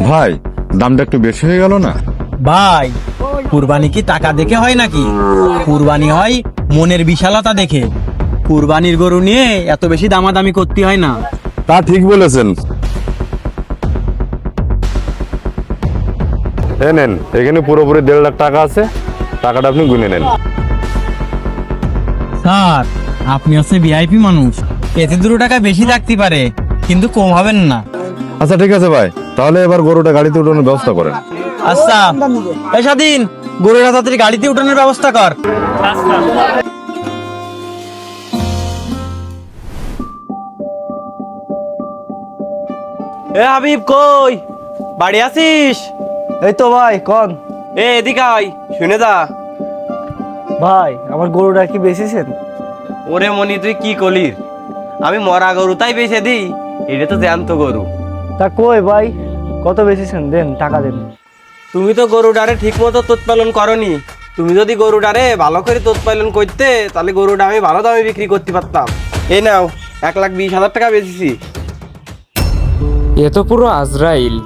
ভাই দামটা একটু বেশি হয়ে গেল না? ভাই কুরবানি কি টাকা দেখে হয় নাকি? কুরবানি হয় মনের বিশালতা দেখে। কুরবানির গরু নিয়ে এত বেশি দামাদামি করতে হয় না। তা ঠিক বলেছেন। নেন, এখানে পুরোপুরি 1.5 লাখ টাকা আছে, টাকাটা আপনি গুনে নেন। স্যার আপনি হচ্ছে ভিআইপি মানুষ, এতে 2 টাকা বেশি থাকতে পারে কিন্তু কম হবেন না। আচ্ছা ঠিক আছে ভাই, তাহলে এবার গরুটা গাড়িতে উঠানোর ব্যবস্থা করেন। আচ্ছা এই স্বাধীন, গরুটা তাড়াতাড়ি গাড়িতে উঠানোর ব্যবস্থা কর। এ হাবিব কই, বাড়ি আছিস? এই তো ভাই কোন এদিকে আয়, শুনে যা। ভাই, আমার গরুটা কি বেচেছেন? ওরে মনি তুই কি কলির, আমি মরা গরু তাই বেচে দিই? এটা তো জ্যান্ত গরু। তা কই ভাই, কত বেচেছেন? দেন, টাকা দেন। তুমি তো গরুটারে ঠিক মতো তোত পালন করনি। তুমি যদি গরুটারে ভালো করে তোত পালন করতে, তাহলে গরুটা আমি ভালো দামে বিক্রি করতে পারতাম। এই নাও 1,20,000 টাকা বেচেছি। এ তো পুরো আজরাইল।